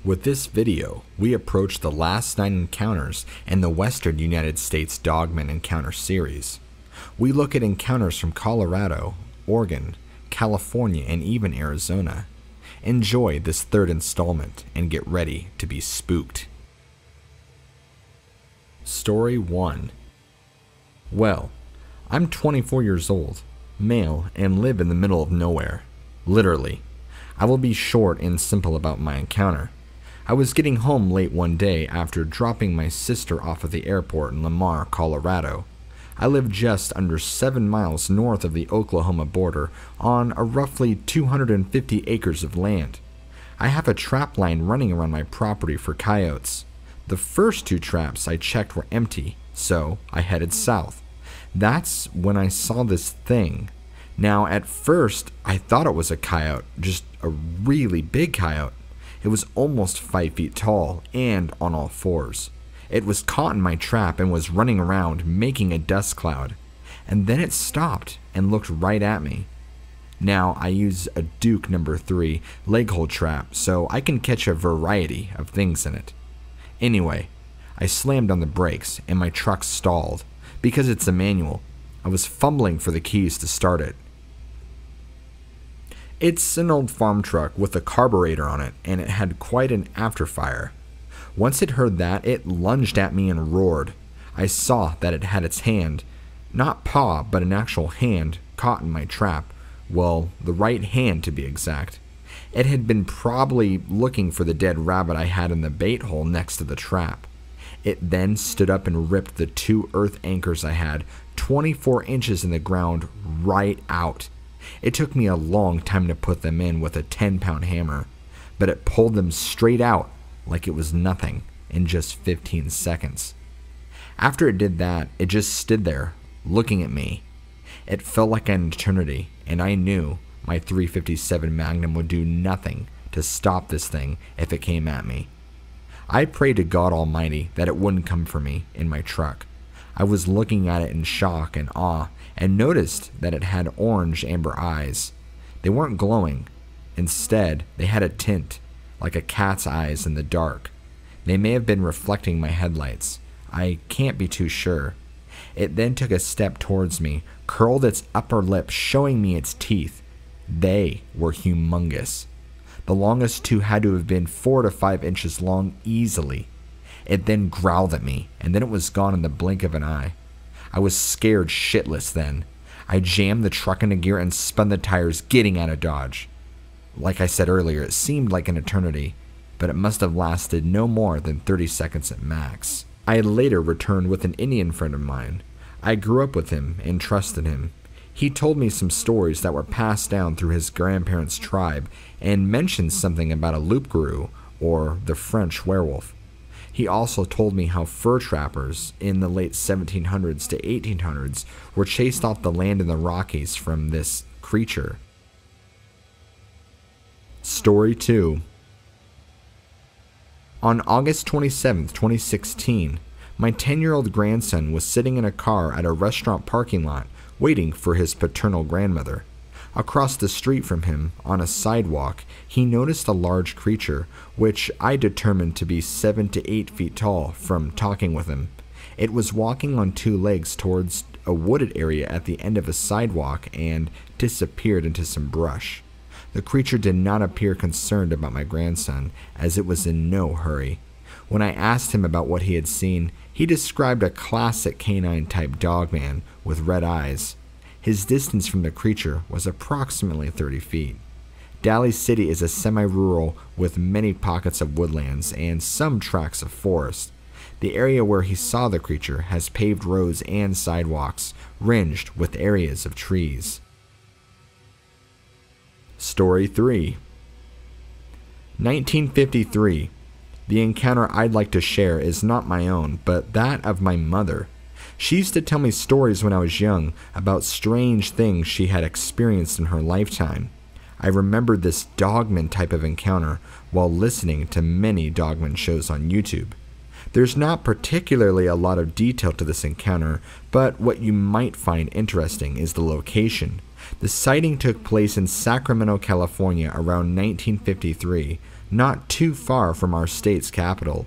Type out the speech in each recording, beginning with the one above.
With this video, we approach the last 9 encounters in the Western United States Dogman Encounter series. We look at encounters from Colorado, Oregon, California, and even Arizona. Enjoy this 3rd installment and get ready to be spooked. Story 1. Well, I'm 24 years old, male, and live in the middle of nowhere. Literally. I will be short and simple about my encounter. I was getting home late one day after dropping my sister off at the airport in Lamar, Colorado. I live just under 7 miles north of the Oklahoma border on a roughly 250 acres of land. I have a trap line running around my property for coyotes. The first 2 traps I checked were empty, so I headed south. That's when I saw this thing. Now, at first, I thought it was a coyote, just a really big coyote. It was almost 5 feet tall and on all 4s. It was caught in my trap and was running around, making a dust cloud. And then it stopped and looked right at me. Now, I use a Duke No. 3 leg hold trap, so I can catch a variety of things in it. Anyway, I slammed on the brakes and my truck stalled. Because it's a manual, I was fumbling for the keys to start it. It's an old farm truck with a carburetor on it, and it had quite an afterfire. Once it heard that, it lunged at me and roared. I saw that it had its hand, not paw, but an actual hand, caught in my trap. Well, the right hand to be exact. It had been probably looking for the dead rabbit I had in the bait hole next to the trap. It then stood up and ripped the 2 earth anchors I had 24 inches in the ground right out. It took me a long time to put them in with a 10-pound hammer, but it pulled them straight out like it was nothing in just 15 seconds. After it did that, it just stood there, looking at me. It felt like an eternity, and I knew my .357 Magnum would do nothing to stop this thing if it came at me. I prayed to God Almighty that it wouldn't come for me in my truck. I was looking at it in shock and awe, and noticed that it had orange amber eyes. They weren't glowing. Instead, they had a tint, like a cat's eyes in the dark. They may have been reflecting my headlights. I can't be too sure. It then took a step towards me, curled its upper lip, showing me its teeth. They were humongous. The longest 2 had to have been 4 to 5 inches long easily. It then growled at me, and then it was gone in the blink of an eye. I was scared shitless then. I jammed the truck into gear and spun the tires, getting out of Dodge. Like I said earlier, it seemed like an eternity, but it must have lasted no more than 30 seconds at max. I later returned with an Indian friend of mine. I grew up with him and trusted him. He told me some stories that were passed down through his grandparents' tribe and mentioned something about a Loup Garoo, or the French werewolf. He also told me how fur trappers in the late 1700s to 1800s were chased off the land in the Rockies from this creature. Story 2. On August 27, 2016, my 10-year-old grandson was sitting in a car at a restaurant parking lot waiting for his paternal grandmother. Across the street from him, on a sidewalk, he noticed a large creature, which I determined to be 7 to 8 feet tall from talking with him. It was walking on 2 legs towards a wooded area at the end of a sidewalk and disappeared into some brush. The creature did not appear concerned about my grandson, as it was in no hurry. When I asked him about what he had seen, he described a classic canine-type dogman with red eyes. His distance from the creature was approximately 30 feet. Daly City is a semi-rural with many pockets of woodlands and some tracts of forest. The area where he saw the creature has paved roads and sidewalks, ringed with areas of trees. Story 3. 1953. The encounter I'd like to share is not my own, but that of my mother. She used to tell me stories when I was young about strange things she had experienced in her lifetime. I remembered this Dogman type of encounter while listening to many Dogman shows on YouTube. There's not particularly a lot of detail to this encounter, but what you might find interesting is the location. The sighting took place in Sacramento, California around 1953, not too far from our state's capital.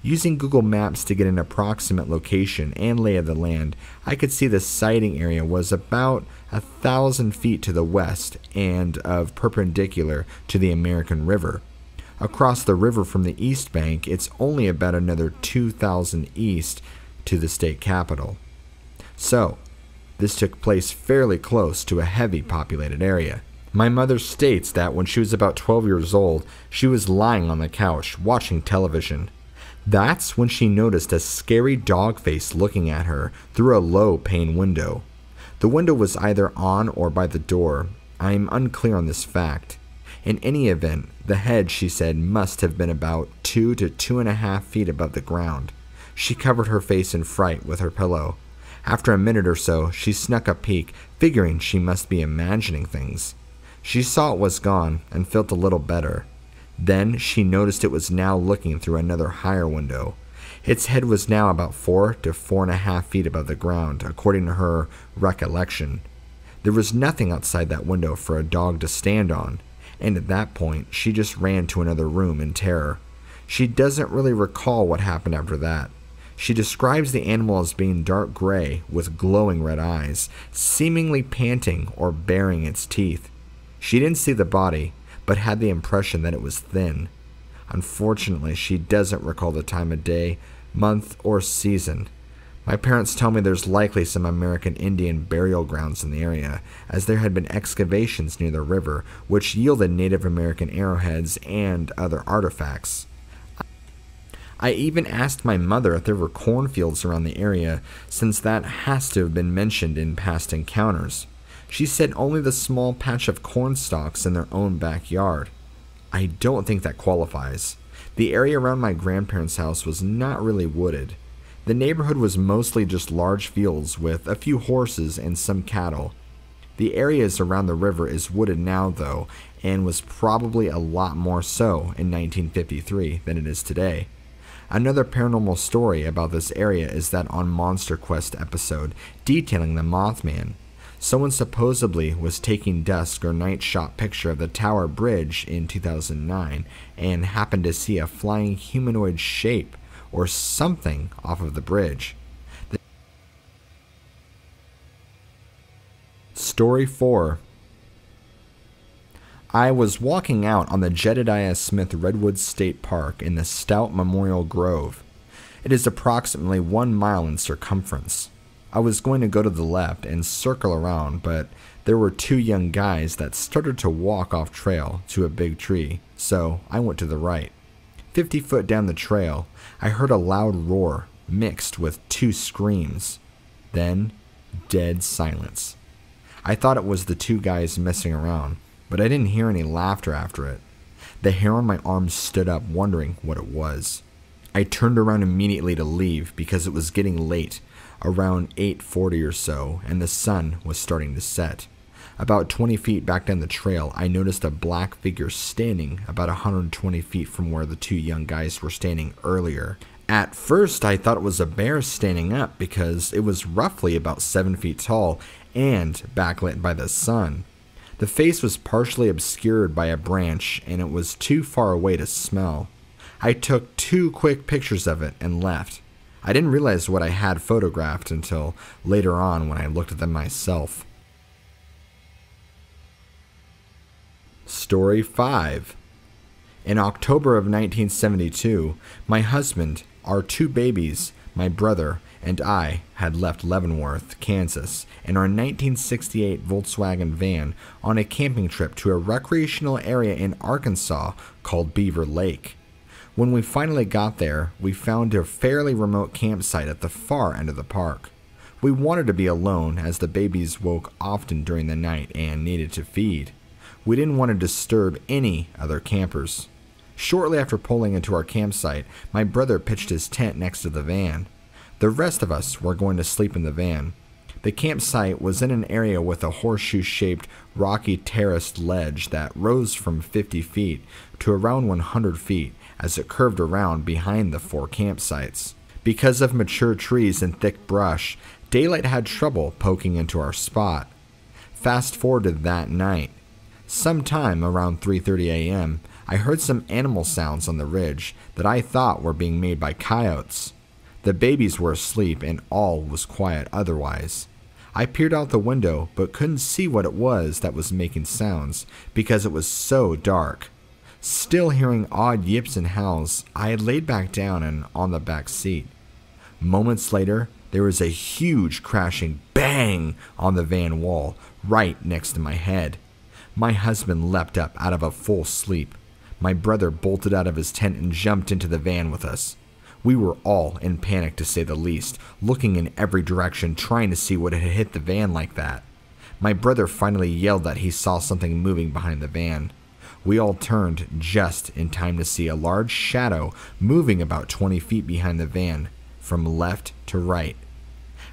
Using Google Maps to get an approximate location and lay of the land, I could see the sighting area was about 1,000 feet to the west and of perpendicular to the American River. Across the river from the east bank, it's only about another 2,000 east to the state capital. So, this took place fairly close to a heavy populated area. My mother states that when she was about 12 years old, she was lying on the couch watching television. That's when she noticed a scary dog face looking at her through a low pane window. The window was either on or by the door. I am unclear on this fact. In any event, the head, she said, must have been about 2 to 2.5 feet above the ground. She covered her face in fright with her pillow. After a minute or so, she snuck a peek, figuring she must be imagining things. She saw it was gone and felt a little better. Then she noticed it was now looking through another higher window. Its head was now about 4 to 4.5 feet above the ground, according to her recollection. There was nothing outside that window for a dog to stand on, and at that point she just ran to another room in terror. She doesn't really recall what happened after that. She describes the animal as being dark gray with glowing red eyes, seemingly panting or baring its teeth. She didn't see the body, but had the impression that it was thin. Unfortunately, she doesn't recall the time of day, month, or season. My parents tell me there's likely some American Indian burial grounds in the area, as there had been excavations near the river, which yielded Native American arrowheads and other artifacts. I even asked my mother if there were cornfields around the area, since that has to have been mentioned in past encounters. She said only the small patch of corn stalks in their own backyard. I don't think that qualifies. The area around my grandparents' house was not really wooded. The neighborhood was mostly just large fields with a few horses and some cattle. The areas around the river is wooded now, though, and was probably a lot more so in 1953 than it is today. Another paranormal story about this area is that on Monster Quest episode detailing the Mothman, someone supposedly was taking dusk or night shot picture of the Tower Bridge in 2009 and happened to see a flying humanoid shape or something off of the bridge. Story 4. I was walking out on the Jedediah Smith Redwood State Park in the Stout Memorial Grove. It is approximately 1 mile in circumference. I was going to go to the left and circle around, but there were 2 young guys that started to walk off trail to a big tree, so I went to the right. 50 foot down the trail, I heard a loud roar mixed with 2 screams. Then, dead silence. I thought it was the 2 guys messing around, but I didn't hear any laughter after it. The hair on my arm stood up, wondering what it was. I turned around immediately to leave because it was getting late, around 8:40 or so, and the sun was starting to set. About 20 feet back down the trail, I noticed a black figure standing about 120 feet from where the 2 young guys were standing earlier. At first, I thought it was a bear standing up because it was roughly about 7 feet tall and backlit by the sun. The face was partially obscured by a branch, and it was too far away to smell. I took 2 quick pictures of it and left. I didn't realize what I had photographed until later on when I looked at them myself. Story 5. In October of 1972, my husband, our 2 babies, my brother, and I had left Leavenworth, Kansas, in our 1968 Volkswagen van on a camping trip to a recreational area in Arkansas called Beaver Lake. When we finally got there, we found a fairly remote campsite at the far end of the park. We wanted to be alone as the babies woke often during the night and needed to feed. We didn't want to disturb any other campers. Shortly after pulling into our campsite, my brother pitched his tent next to the van. The rest of us were going to sleep in the van. The campsite was in an area with a horseshoe-shaped rocky terraced ledge that rose from 50 feet to around 100 feet as it curved around behind the 4 campsites. Because of mature trees and thick brush, daylight had trouble poking into our spot. Fast forward to that night. Sometime around 3:30 a.m., I heard some animal sounds on the ridge that I thought were being made by coyotes. The babies were asleep and all was quiet otherwise. I peered out the window but couldn't see what it was that was making sounds because it was so dark. Still hearing odd yips and howls, I had laid back down and on the back seat. Moments later, there was a huge crashing bang on the van wall right next to my head. My husband leapt up out of a full sleep. My brother bolted out of his tent and jumped into the van with us. We were all in panic to say the least, looking in every direction trying to see what had hit the van like that. My brother finally yelled that he saw something moving behind the van. We all turned just in time to see a large shadow moving about 20 feet behind the van, from left to right.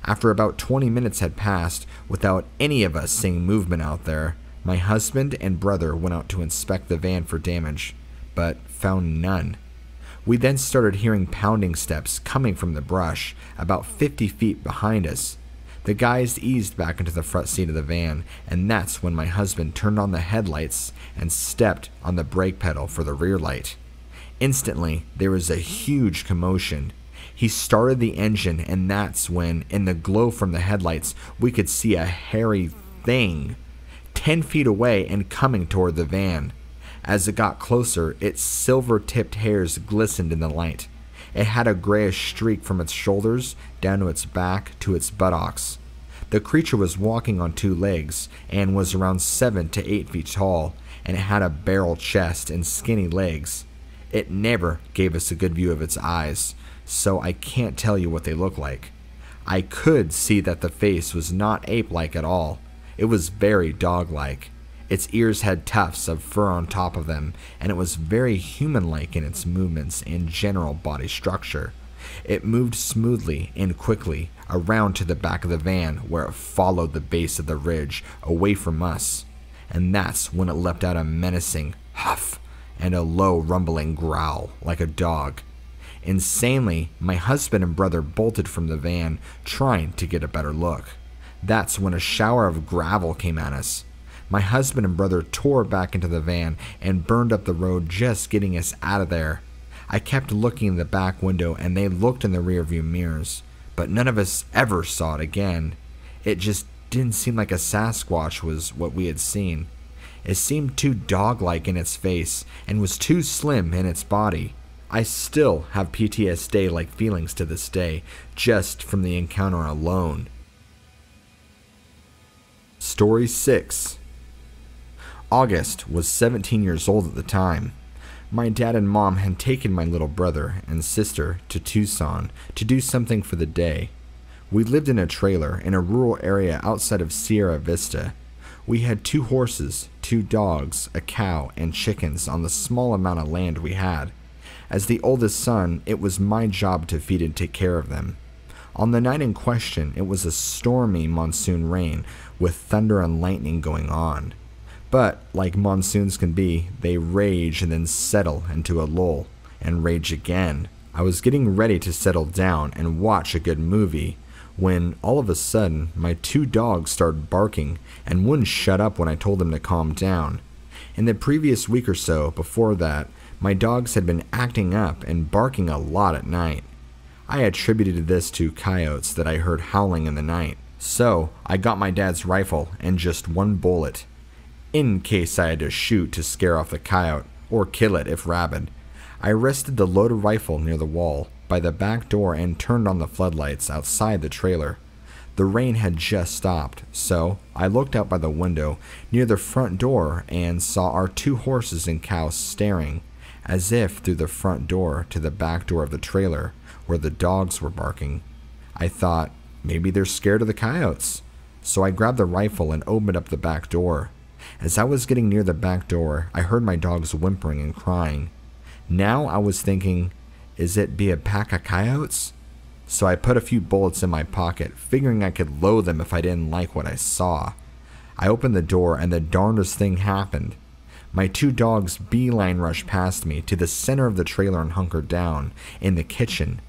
After about 20 minutes had passed without any of us seeing movement out there, my husband and brother went out to inspect the van for damage, but found none. We then started hearing pounding steps coming from the brush about 50 feet behind us. The guys eased back into the front seat of the van, and that's when my husband turned on the headlights and stepped on the brake pedal for the rear light. Instantly, there was a huge commotion. He started the engine, and that's when, in the glow from the headlights, we could see a hairy thing 10 feet away and coming toward the van. As it got closer, its silver-tipped hairs glistened in the light. It had a grayish streak from its shoulders down to its back to its buttocks. The creature was walking on 2 legs and was around 7 to 8 feet tall, and it had a barrel chest and skinny legs. It never gave us a good view of its eyes, so I can't tell you what they look like. I could see that the face was not ape-like at all. It was very dog-like. Its ears had tufts of fur on top of them, and it was very human-like in its movements and general body structure. It moved smoothly and quickly around to the back of the van where it followed the base of the ridge away from us, and that's when it leapt out a menacing huff and a low rumbling growl like a dog. Insanely, my husband and brother bolted from the van trying to get a better look. That's when a shower of gravel came at us. My husband and brother tore back into the van and burned up the road just getting us out of there. I kept looking in the back window and they looked in the rearview mirrors, but none of us ever saw it again. It just didn't seem like a Sasquatch was what we had seen. It seemed too dog-like in its face and was too slim in its body. I still have PTSD-like feelings to this day, just from the encounter alone. Story 6. August was 17 years old at the time. My dad and mom had taken my little brother and sister to Tucson to do something for the day. We lived in a trailer in a rural area outside of Sierra Vista. We had 2 horses, 2 dogs, a cow, and chickens on the small amount of land we had. As the oldest son, it was my job to feed and take care of them. On the night in question, it was a stormy monsoon rain with thunder and lightning going on. But, like monsoons can be, they rage and then settle into a lull, and rage again. I was getting ready to settle down and watch a good movie, when all of a sudden, my 2 dogs started barking and wouldn't shut up when I told them to calm down. In the previous week or so before that, my dogs had been acting up and barking a lot at night. I attributed this to coyotes that I heard howling in the night. So, I got my dad's rifle and just 1 bullet, in case I had to shoot to scare off the coyote, or kill it if rabid. I rested the loaded rifle near the wall, by the back door and turned on the floodlights outside the trailer. The rain had just stopped, so I looked out by the window near the front door and saw our 2 horses and cows staring, as if through the front door to the back door of the trailer, where the dogs were barking. I thought, maybe they're scared of the coyotes. So I grabbed the rifle and opened up the back door. As I was getting near the back door, I heard my dogs whimpering and crying. Now I was thinking, is it be a pack of coyotes? So I put a few bullets in my pocket, figuring I could load them if I didn't like what I saw. I opened the door and the darndest thing happened. My 2 dogs beeline rushed past me to the center of the trailer and hunkered down, in the kitchen.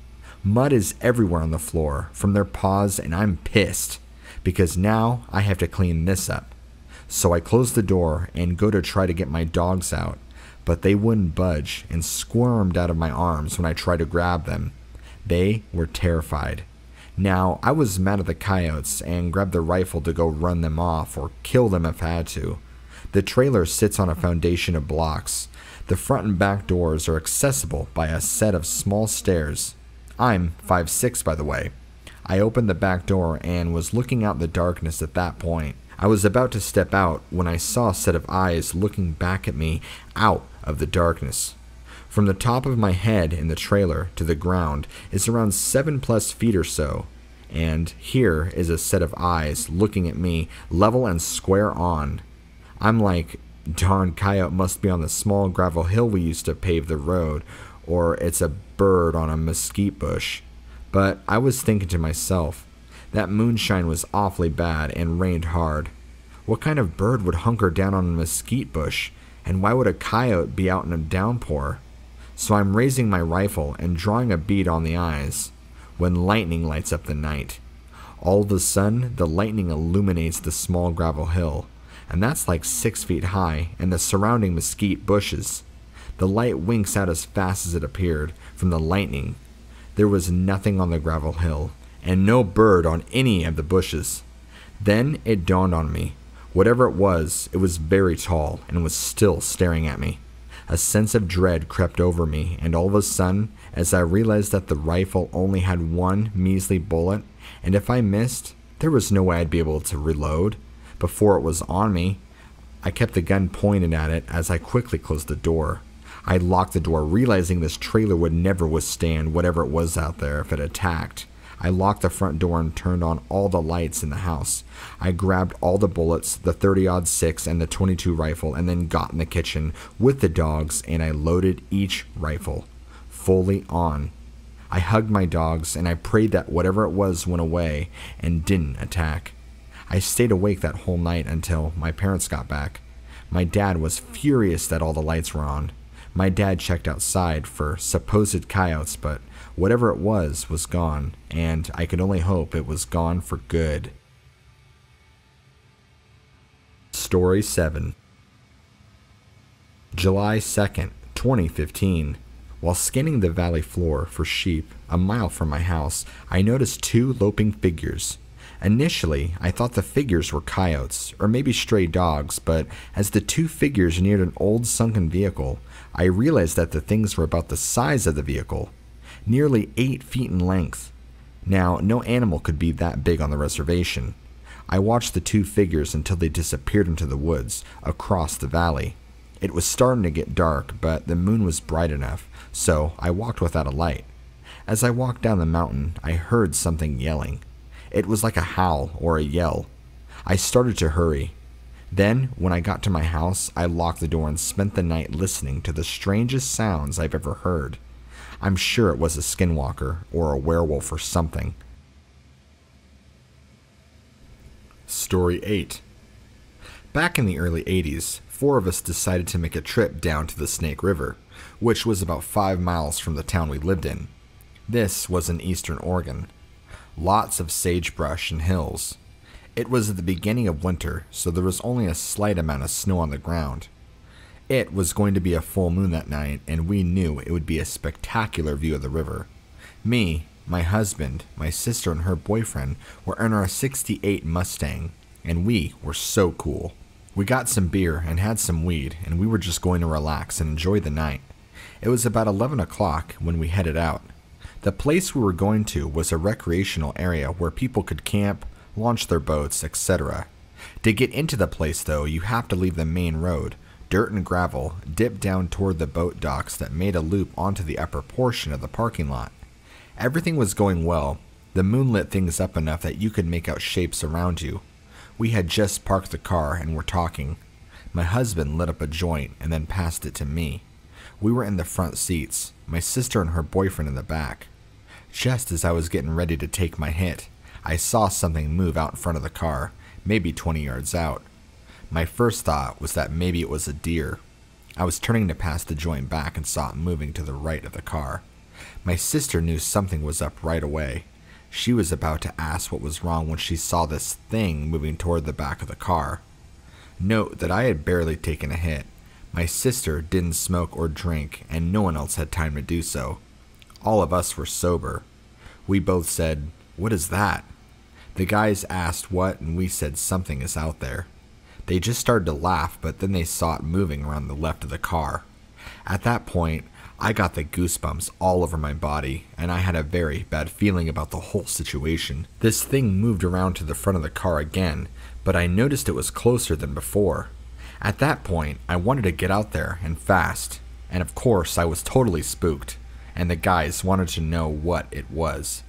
Mud is everywhere on the floor, from their paws, and I'm pissed, because now I have to clean this up. So I close the door and go to try to get my dogs out, but they wouldn't budge and squirmed out of my arms when I tried to grab them. They were terrified. Now, I was mad at the coyotes and grabbed the rifle to go run them off or kill them if I had to. The trailer sits on a foundation of blocks. The front and back doors are accessible by a set of small stairs. I'm 5'6", by the way. I opened the back door and was looking out the darkness at that point. I was about to step out when I saw a set of eyes looking back at me out of the darkness. From the top of my head in the trailer to the ground is around 7+ feet or so, and here is a set of eyes looking at me level and square on. I'm like, darn, coyote must be on the small gravel hill we used to pave the road, or it's a bird on a mesquite bush. But I was thinking to myself, that moonshine was awfully bad and rained hard. What kind of bird would hunker down on a mesquite bush, and why would a coyote be out in a downpour? So I'm raising my rifle and drawing a bead on the eyes, when lightning lights up the night. All of a sudden, the lightning illuminates the small gravel hill, and that's like 6 feet high, and the surrounding mesquite bushes. The light winks out as fast as it appeared from the lightning. There was nothing on the gravel hill, and no bird on any of the bushes. Then it dawned on me. Whatever it was very tall and was still staring at me. A sense of dread crept over me, and all of a sudden, as I realized that the rifle only had one measly bullet, and if I missed, there was no way I'd be able to reload before it was on me, I kept the gun pointed at it as I quickly closed the door. I locked the door, realizing this trailer would never withstand whatever it was out there if it attacked. I locked the front door and turned on all the lights in the house. I grabbed all the bullets, the 30-06 and the 22 rifle, and then got in the kitchen with the dogs, and I loaded each rifle fully on. I hugged my dogs, and I prayed that whatever it was went away and didn't attack. I stayed awake that whole night until my parents got back. My dad was furious that all the lights were on. My dad checked outside for supposed coyotes, but whatever it was gone, and I could only hope it was gone for good. Story 7. July 2nd, 2015. While scanning the valley floor for sheep a mile from my house, I noticed 2 loping figures. Initially, I thought the figures were coyotes, or maybe stray dogs, but as the 2 figures neared an old sunken vehicle, I realized that the things were about the size of the vehicle, nearly 8 feet in length. Now, no animal could be that big on the reservation. I watched the 2 figures until they disappeared into the woods across the valley. It was starting to get dark, but the moon was bright enough, so I walked without a light. As I walked down the mountain, I heard something yelling. It was like a howl or a yell. I started to hurry. Then, when I got to my house, I locked the door and spent the night listening to the strangest sounds I've ever heard. I'm sure it was a skinwalker or a werewolf or something. Story 8. Back in the early 80s, 4 of us decided to make a trip down to the Snake River, which was about 5 miles from the town we lived in. This was in eastern Oregon. Lots of sagebrush and hills. It was at the beginning of winter, so there was only a slight amount of snow on the ground. It was going to be a full moon that night, and we knew it would be a spectacular view of the river. Me, my husband, my sister, and her boyfriend were in our '68 Mustang, and we were so cool. We got some beer and had some weed, and we were just going to relax and enjoy the night. It was about 11 o'clock when we headed out. The place we were going to was a recreational area where people could camp, launch their boats, etc. To get into the place, though, you have to leave the main road, dirt and gravel, dip down toward the boat docks that made a loop onto the upper portion of the parking lot. Everything was going well. The moon lit things up enough that you could make out shapes around you. We had just parked the car and were talking. My husband lit up a joint and then passed it to me. We were in the front seats, my sister and her boyfriend in the back. Just as I was getting ready to take my hit, I saw something move out in front of the car, maybe 20 yards out. My first thought was that maybe it was a deer. I was turning to pass the joint back and saw it moving to the right of the car. My sister knew something was up right away. She was about to ask what was wrong when she saw this thing moving toward the back of the car. Note that I had barely taken a hit, My sister didn't smoke or drink, and no one else had time to do so. All of us were sober. We both said, "What is that?" The guys asked what, and we said something is out there. They just started to laugh, but then they saw it moving around the left of the car. At that point, I got the goosebumps all over my body, and I had a very bad feeling about the whole situation. This thing moved around to the front of the car again, but I noticed it was closer than before. At that point, I wanted to get out there and fast, and of course I was totally spooked, and the guys wanted to know what it was.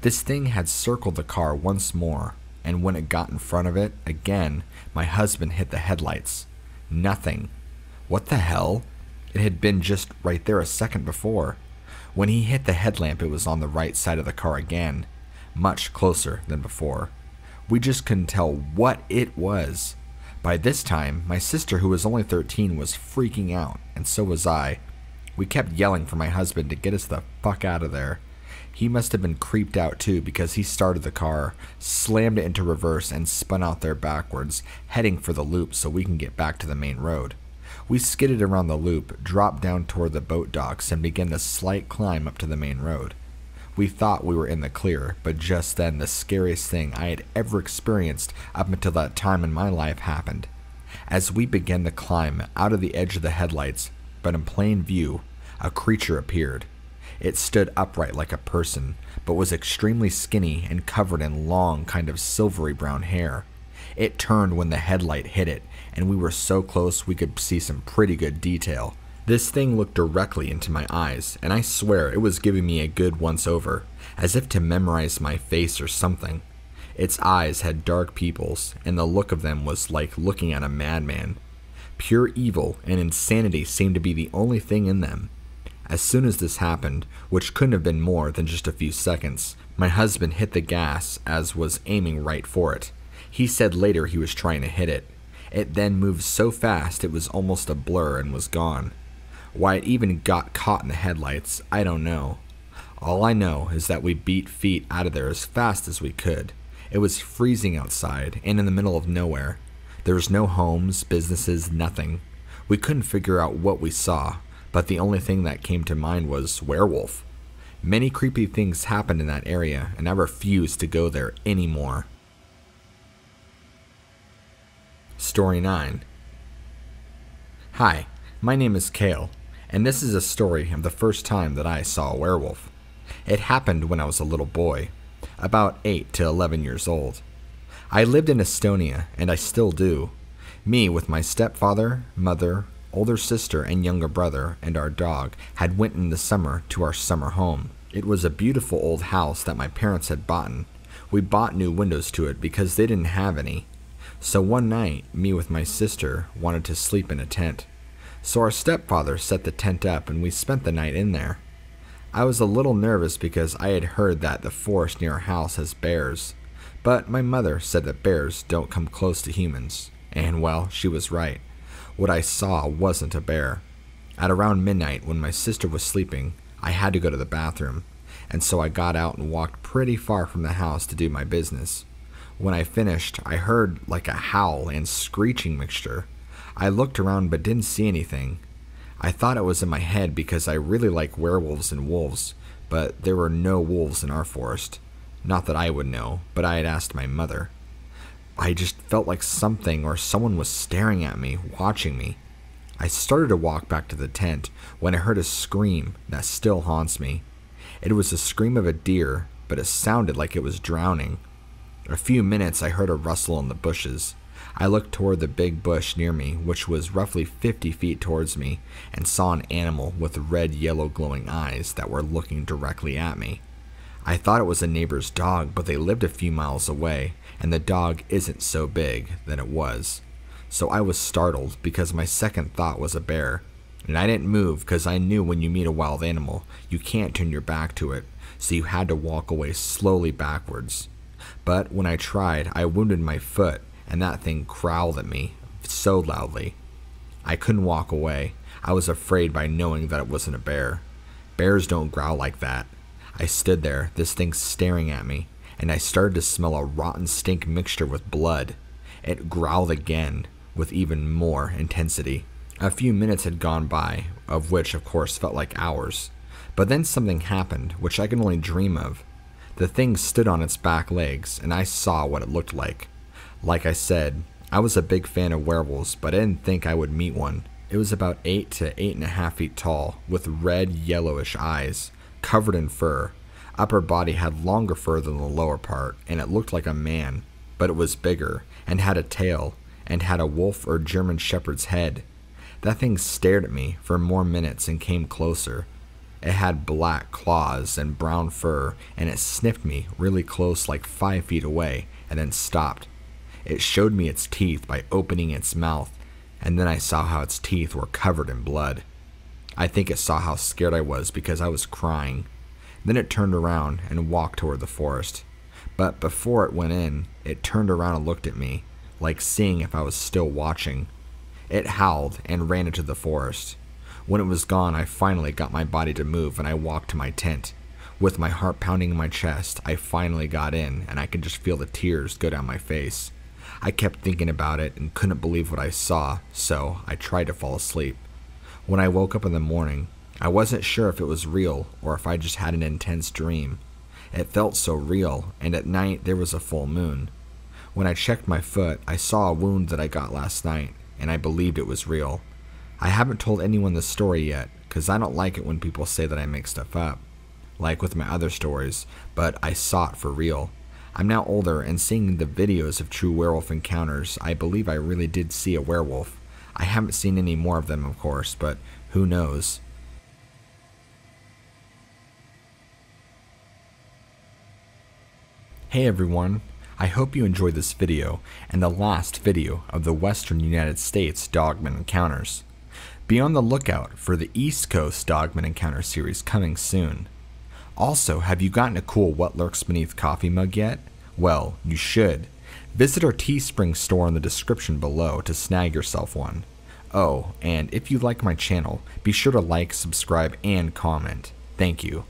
This thing had circled the car once more, and when it got in front of it again, my husband hit the headlights. Nothing. What the hell? It had been just right there a second before. When he hit the headlamp, it was on the right side of the car again, much closer than before. We just couldn't tell what it was. By this time, my sister, who was only 13, was freaking out, and so was I. We kept yelling for my husband to get us the fuck out of there. He must have been creeped out too, because he started the car, slammed it into reverse, and spun out there backwards, heading for the Loop so we can get back to the main road. We skidded around the Loop, dropped down toward the boat docks, and began the slight climb up to the main road. We thought we were in the clear, but just then the scariest thing I had ever experienced up until that time in my life happened. As we began the climb out of the edge of the headlights, but in plain view, a creature appeared. It stood upright like a person, but was extremely skinny and covered in long, kind of silvery brown hair. It turned when the headlight hit it, and we were so close we could see some pretty good detail. This thing looked directly into my eyes, and I swear it was giving me a good once-over, as if to memorize my face or something. Its eyes had dark pupils, and the look of them was like looking at a madman. Pure evil and insanity seemed to be the only thing in them. As soon as this happened, which couldn't have been more than just a few seconds, my husband hit the gas as was aiming right for it. He said later he was trying to hit it. It then moved so fast it was almost a blur and was gone. Why it even got caught in the headlights, I don't know. All I know is that we beat feet out of there as fast as we could. It was freezing outside and in the middle of nowhere. There was no homes, businesses, nothing. We couldn't figure out what we saw, but the only thing that came to mind was werewolf. Many creepy things happened in that area, and I refused to go there anymore. Story 9. Hi, my name is Kale, and this is a story of the first time that I saw a werewolf. It happened when I was a little boy, about 8 to 11 years old. I lived in Estonia, and I still do. Me with my stepfather, mother, older sister, and younger brother, and our dog, had went in the summer to our summer home. It was a beautiful old house that my parents had bought. We bought new windows to it because they didn't have any. So one night, me with my sister wanted to sleep in a tent. So our stepfather set the tent up and we spent the night in there. I was a little nervous because I had heard that the forest near our house has bears. But my mother said that bears don't come close to humans. And well, she was right. What I saw wasn't a bear. At around midnight, when my sister was sleeping, I had to go to the bathroom, and so I got out and walked pretty far from the house to do my business. When I finished, I heard like a howl and screeching mixture. I looked around but didn't see anything. I thought it was in my head because I really like werewolves and wolves, but there were no wolves in our forest. Not that I would know, but I had asked my mother. I just felt like something or someone was staring at me, watching me. I started to walk back to the tent when I heard a scream that still haunts me. It was the scream of a deer, but it sounded like it was drowning. A few minutes I heard a rustle in the bushes. I looked toward the big bush near me, which was roughly 50 feet towards me, and saw an animal with red, yellow glowing eyes that were looking directly at me. I thought it was a neighbor's dog, but they lived a few miles away, and the dog isn't so big than it was. So I was startled because my second thought was a bear, and I didn't move because I knew when you meet a wild animal, you can't turn your back to it, so you had to walk away slowly backwards. But when I tried, I wounded my foot, and that thing growled at me so loudly. I couldn't walk away. I was afraid by knowing that it wasn't a bear. Bears don't growl like that. I stood there, this thing staring at me, and I started to smell a rotten stink mixture with blood. It growled again, with even more intensity. A few minutes had gone by, of which of course felt like hours. But then something happened, which I can only dream of. The thing stood on its back legs, and I saw what it looked like. Like I said, I was a big fan of werewolves, but I didn't think I would meet one. It was about 8 to 8.5 feet tall, with red, yellowish eyes, covered in fur. Upper body had longer fur than the lower part, and it looked like a man, but it was bigger, and had a tail, and had a wolf or German shepherd's head. That thing stared at me for more minutes and came closer. It had black claws and brown fur, and it sniffed me really close, like 5 feet away, and then stopped. It showed me its teeth by opening its mouth, and then I saw how its teeth were covered in blood. I think it saw how scared I was because I was crying. Then it turned around and walked toward the forest. But before it went in, it turned around and looked at me, like seeing if I was still watching. It howled and ran into the forest. When it was gone, I finally got my body to move and I walked to my tent. With my heart pounding in my chest, I finally got in and I could just feel the tears go down my face. I kept thinking about it and couldn't believe what I saw, so I tried to fall asleep. When I woke up in the morning, I wasn't sure if it was real or if I just had an intense dream. It felt so real, and at night there was a full moon. When I checked my foot, I saw a wound that I got last night, and I believed it was real. I haven't told anyone the story yet, because I don't like it when people say that I make stuff up, like with my other stories, but I saw it for real. I'm now older, and seeing the videos of true werewolf encounters, I believe I really did see a werewolf. I haven't seen any more of them, of course, but who knows. Hey everyone, I hope you enjoyed this video and the last video of the Western United States Dogman encounters. Be on the lookout for the East Coast Dogman encounter series coming soon. Also, have you gotten a cool What Lurks Beneath coffee mug yet? Well, you should. Visit our Teespring store in the description below to snag yourself one. Oh, and if you like my channel, be sure to like, subscribe, and comment. Thank you.